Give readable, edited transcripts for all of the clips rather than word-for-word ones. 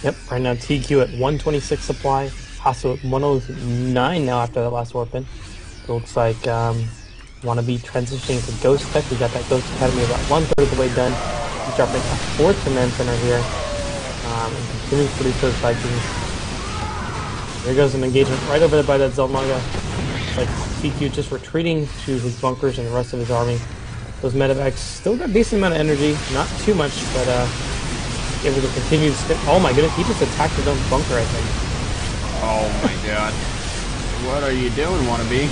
Yep, right now TQ at 126 supply, Hasuu at 109 now after that last warp in. It looks like Wannabe transitioning to Ghost Tech. We got that Ghost Academy about one-third of the way done. He's dropping a fourth command center here and continuing to produce those Vikings. There goes an engagement right over there by that Zelmaga. It's like TQ just retreating to his bunkers and the rest of his army. Those medevacs still got a decent amount of energy, not too much, but able to continue to spin. Oh my goodness, he just attacked his own bunker, I think. Oh my god. What are you doing, Wannabe?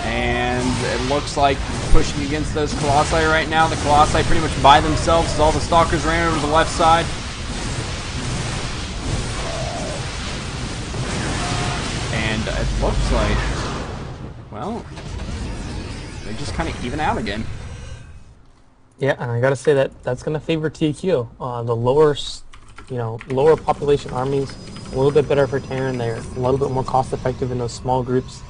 And it looks like pushing against those Colossi right now. The Colossi pretty much by themselves as all the Stalkers ran over to the left side. And it looks like, well, they just kind of even out again. Yeah, and I gotta say that that's gonna favor TQ. The lower, lower population armies, a little bit better for Terran. They're a little bit more cost effective in those small groups.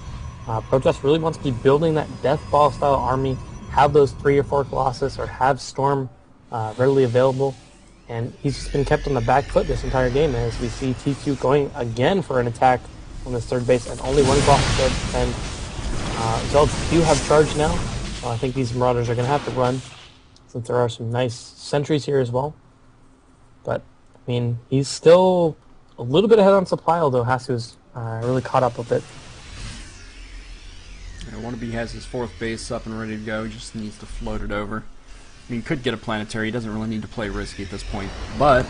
Protest really wants to be building that death ball style army, have those 3 or 4 Colossus, or have Storm readily available. And he's just been kept on the back foot this entire game as we see TQ going again for an attack on this third base, and only 1 Colossus there to defend. Zelds do have charge now. I think these Marauders are gonna have to run, since there are some nice sentries here as well. But, I mean, he's still a little bit ahead on supply, although Hasu's really caught up a bit. Wannabe has his 4th base up and ready to go. He just needs to float it over. I mean, could get a planetary. He doesn't really need to play risky at this point. But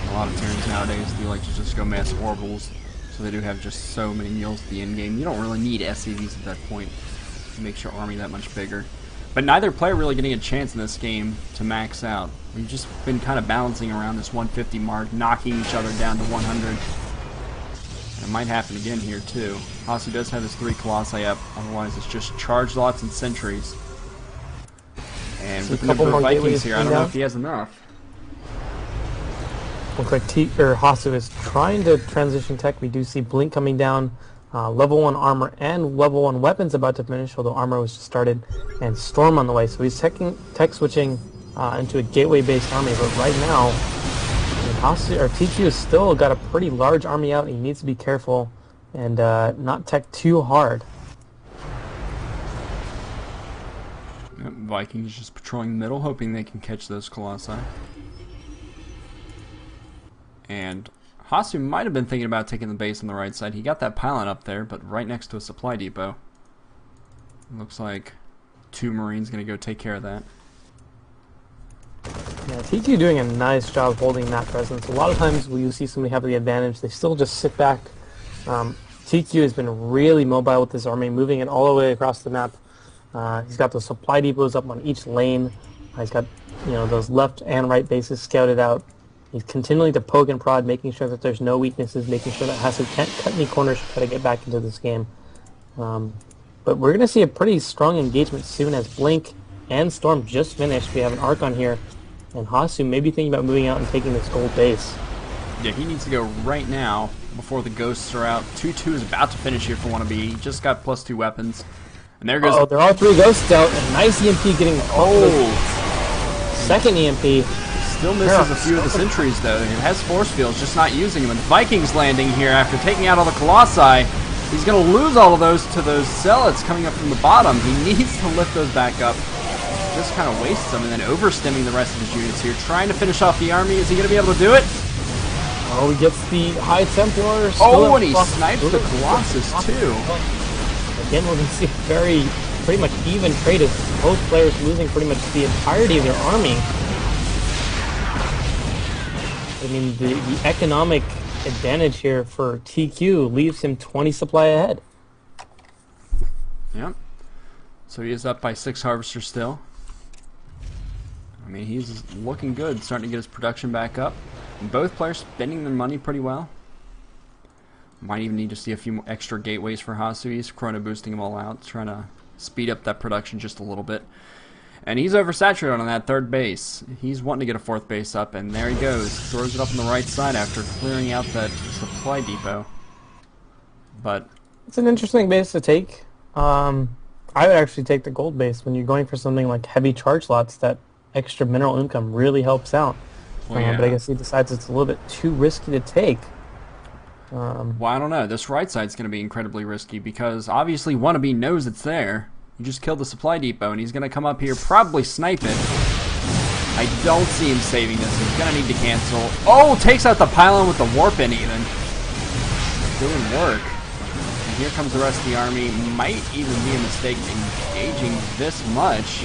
a lot of Terrans nowadays do like to just go massive orbitals. So they do have just so many meals at the end game. You don't really need SCVs at that point. It makes your army that much bigger. But neither player really getting a chance in this game to max out. We've just been kind of balancing around this 150 mark, knocking each other down to 100. It might happen again here too. Hasuu does have his 3 Colossi up, otherwise it's just charge lots and sentries. And with the number of Vikings here, I don't know if he has enough. Looks like Hasuu is trying to transition tech. We do see Blink coming down, level 1 armor and level 1 weapons about to finish, although armor was just started, and Storm on the way. So he's tech switching into a gateway-based army, but right now, TQ has still got a pretty large army out, and he needs to be careful and not tech too hard. Yep, Vikings just patrolling the middle, hoping they can catch those Colossi. And Hasuu might have been thinking about taking the base on the right side. He got that pylon up there, but right next to a supply depot. Looks like 2 Marines going to go take care of that. Yeah, TQ doing a nice job holding that presence. A lot of times when you see somebody have the advantage, they still just sit back. TQ has been really mobile with his army, moving it all the way across the map. He's got those supply depots up on each lane. He's got those left and right bases scouted out. He's continuing to poke and prod, making sure that there's no weaknesses, making sure that Hasuu can't cut any corners to try to get back into this game. But we're going to see a pretty strong engagement soon as Blink and Storm just finished. We have an Archon here, and Hasuu may be thinking about moving out and taking this gold base. Yeah, he needs to go right now before the ghosts are out. 2-2 is about to finish here for Wannabe. He just got +2 weapons. And there goes... Oh, there are 3 ghosts out. A nice EMP getting... Second EMP. Still misses a few of the sentries, though. It has force fields, just not using them. And Vikings landing here after taking out all the Colossi. He's going to lose all of those to those Zealots coming up from the bottom. He needs to lift those back up. Just kind of wastes them and then overstemming the rest of his units here. Trying to finish off the army. Is he going to be able to do it? Oh, he gets the High Templar. Oh, and he snipes the Colossus, too. Again, we're going to see a pretty much even trade as both players losing pretty much the entirety of their army. I mean, the economic advantage here for TQ leaves him 20 supply ahead. Yep. So he is up by 6 harvesters still. I mean, he's looking good, starting to get his production back up. And both players spending their money pretty well. Might even need to see a few more extra gateways for Hasuu. He's chrono boosting them all out, trying to speed up that production just a little bit. And he's oversaturated on that 3rd base. He's wanting to get a 4th base up, and there he goes. Throws it up on the right side after clearing out that supply depot. But it's an interesting base to take. I would actually take the gold base when you're going for something like heavy charge lots. That extra mineral income really helps out. Well, yeah. But I guess he decides it's a little bit too risky to take. Well, I don't know. This right side's going to be incredibly risky because obviously Wannabe knows it's there. You just killed the supply depot, and he's going to come up here, probably snipe it. I don't see him saving this. He's going to need to cancel. Oh, takes out the pylon with the warp in even. Doing work. And here comes the rest of the army. Might even be a mistake engaging this much.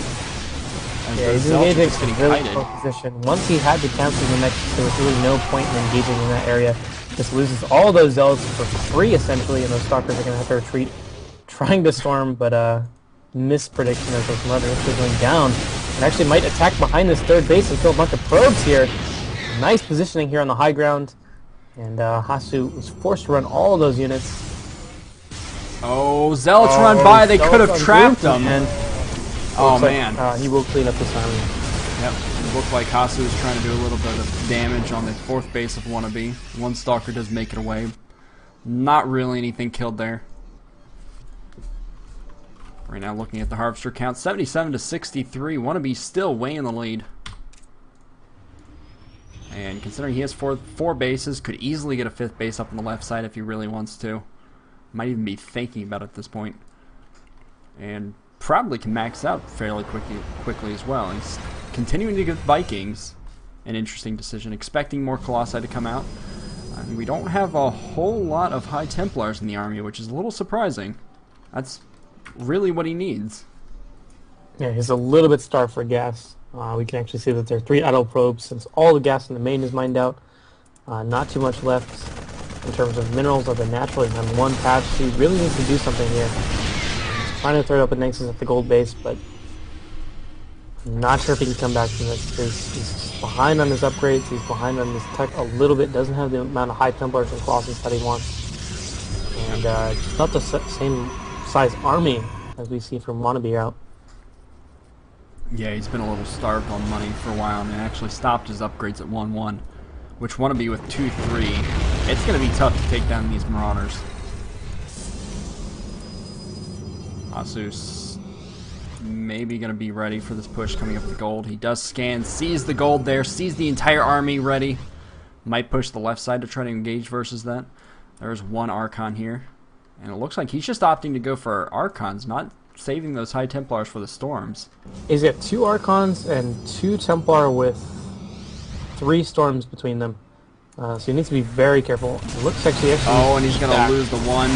Yeah, he's engaging in a really poor position. Once he had to cancel the next, there was really no point in engaging in that area. Just loses all those zealots for free, essentially, and those stalkers are going to have to retreat, trying to storm, but misprediction as those mother are going down. And actually might attack behind this third base and kill a bunch of probes here. Nice positioning here on the high ground. And Hasuu was forced to run all of those units. Oh, zealots run by. They could have trapped them. Oh, man. He will clean up this army. Yep. It looked like Hasuu is trying to do a little bit of damage on the fourth base of Wannabe. One stalker does make it away. Not really anything killed there. Right now looking at the harvester count, 77 to 63. Wannabe still way in the lead. And considering he has four bases, could easily get a fifth base up on the left side if he really wants to. Might even be thinking about it at this point. And probably can max out fairly quickly as well. He's continuing to get Vikings. An interesting decision. Expecting more Colossi to come out. And we don't have a whole lot of High Templars in the army, which is a little surprising. That's really what he needs. Yeah, he's a little bit starved for gas. We can actually see that there are 3 idle probes since all the gas in the main is mined out. Not too much left in terms of minerals other than naturally on one patch. He really needs to do something here. He's trying to throw up a Nexus at the gold base, but I'm not sure if he can come back from this. He's behind on his upgrades. He's behind on his tech a little bit. Doesn't have the amount of High Templars and Colossus that he wants. And it's not the same size army as we see from Wannabe out. Yeah, he's been a little starved on money for a while and actually stopped his upgrades at 1-1, which Wannabe with 2-3. It's going to be tough to take down these Marauders. Hasuu's maybe going to be ready for this push coming up with the gold. He does scan, sees the gold there, sees the entire army ready. Might push the left side to try to engage versus that. There's one Archon here. And it looks like he's just opting to go for Archons, not saving those High Templars for the storms. He's got 2 Archons and 2 Templar with 3 storms between them. So he needs to be very careful. It looks actually oh, and he's going to lose the one.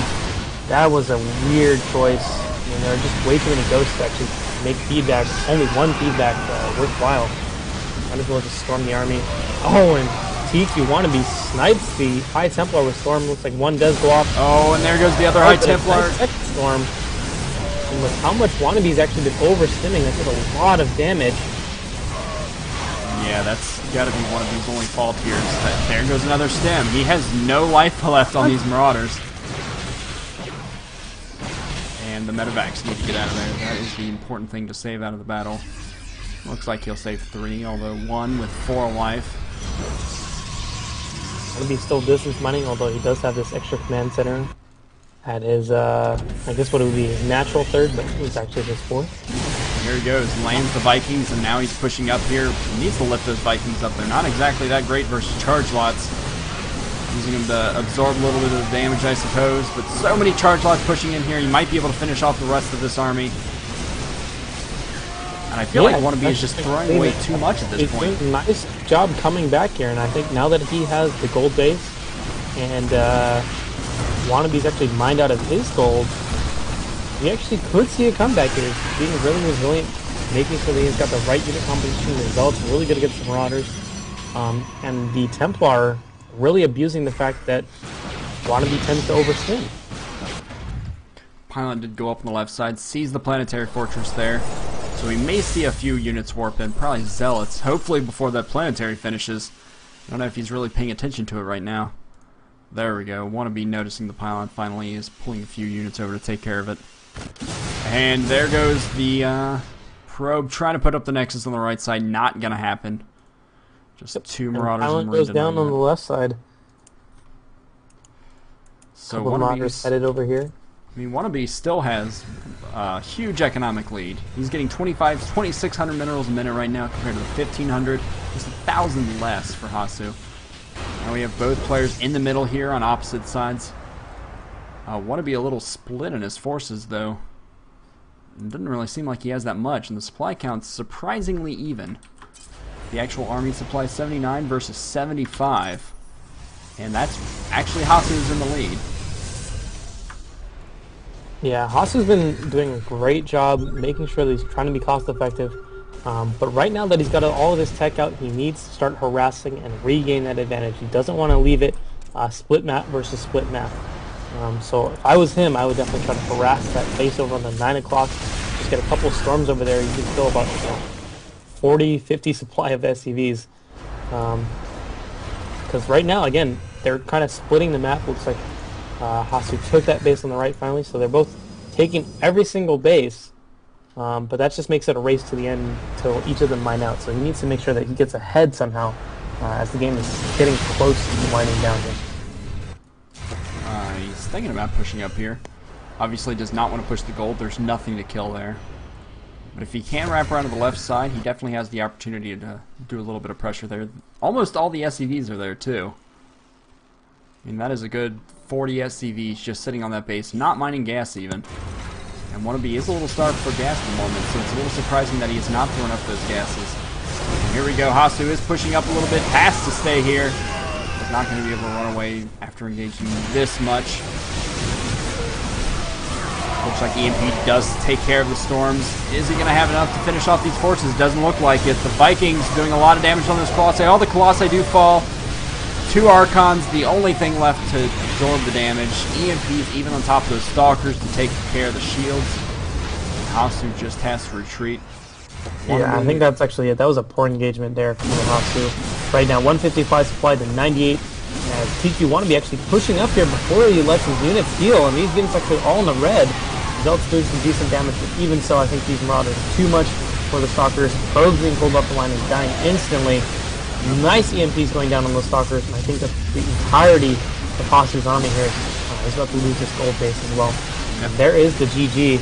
That was a weird choice. I mean, there are just way too many ghosts to actually make feedback. Only one feedback worthwhile. Might as well just storm the army. Oh, and tQWannaBe snipes the High Templar with Storm. Looks like one does go off. Oh, and there goes the other High Templar. Storm. And with how much Wannabe's actually been overstimming, that did a lot of damage. Yeah, that's got to be one of his only fault here. There goes another stem. He has no life left on these Marauders. And the medevacs need to get out of there. That is the important thing to save out of the battle. Looks like he'll save 3, although 1 with 4 life. Wannabe still distance mining, although he does have this extra command center at his, I guess what it would be his natural third, but it was actually his 4th. Here he goes, lands the Vikings, and now he's pushing up here. He needs to lift those Vikings up. They're not exactly that great versus charge lots. Using them to absorb a little bit of the damage, I suppose. But so many charge lots pushing in here, you might be able to finish off the rest of this army. And I feel like Wannabe is just throwing away too much at this point. Doing a nice job coming back here, and I think now that he has the gold base, and Wannabe's actually mined out of his gold, we actually could see a comeback here. He's being really resilient, making sure that he's got the right unit composition. The Zealot's really good against the Marauders. And the Templar really abusing the fact that Wannabe tends to overstim. Pylon did go up on the left side, sees the planetary fortress there. So we may see a few units warp in, probably Zealots, hopefully before that planetary finishes. I don't know if he's really paying attention to it right now. There we go. Wannabe noticing the pylon finally is pulling a few units over to take care of it. And there goes the probe trying to put up the Nexus on the right side. Not going to happen. Just 2 Marauders and Marines. Goes down on the left side. So Marauders headed over here. I mean, Wannabe still has a huge economic lead. He's getting 2,600 minerals a minute right now compared to the 1,500. He's 1,000 less for Hasuu. Now we have both players in the middle here on opposite sides. Want to be a little split in his forces, though. It doesn't really seem like he has that much, and the supply count's surprisingly even. The actual army supply 79 versus 75, and that's actually Hasuu's in the lead. Yeah, Hasuu's been doing a great job making sure that he's trying to be cost effective. But right now that he's got all of his tech out, he needs to start harassing and regain that advantage. He doesn't want to leave it split map versus split map. So if I was him, I would definitely try to harass that base over on the 9 o'clock. Just get a couple of storms over there. You can fill about 40, 50 supply of SCVs. Because right now, again, they're kind of splitting the map. Looks like Hasuu took that base on the right finally, so they're both taking every single base. But that just makes it a race to the end till each of them mine out. So he needs to make sure that he gets ahead somehow as the game is getting close to winding down here. He's thinking about pushing up here. Obviously does not want to push the gold. There's nothing to kill there. But if he can wrap around to the left side, he definitely has the opportunity to do a little bit of pressure there. Almost all the SCVs are there too. I mean, that is a good 40 SCVs just sitting on that base, not mining gas even. And Wannabe is a little starved for gas at the moment, so it's a little surprising that he has not thrown up those gases. And here we go, Hasuu is pushing up a little bit, has to stay here. He's not going to be able to run away after engaging this much. Looks like EMP does take care of the storms. Is he going to have enough to finish off these forces? Doesn't look like it. The Vikings doing a lot of damage on those Colossi. All the Colossi do fall. 2 Archons, the only thing left to absorb the damage. EMPs even on top of those Stalkers to take care of the shields. And Hasuu just has to retreat. Yeah, I think that's actually it. That was a poor engagement there from Hasuu. Right now, 155 supply to 98. As tQWannaBe actually pushing up here before he lets his units heal, and these units actually all in the red. Zelt's doing some decent damage, but even so, I think these Marauders are too much for the Stalkers. Probes being pulled up the line and dying instantly. Nice EMPs going down on those Stalkers, and I think that's the entirety of Hasuu's army here. He's about to lose this gold base as well. Yep. And there is the GG.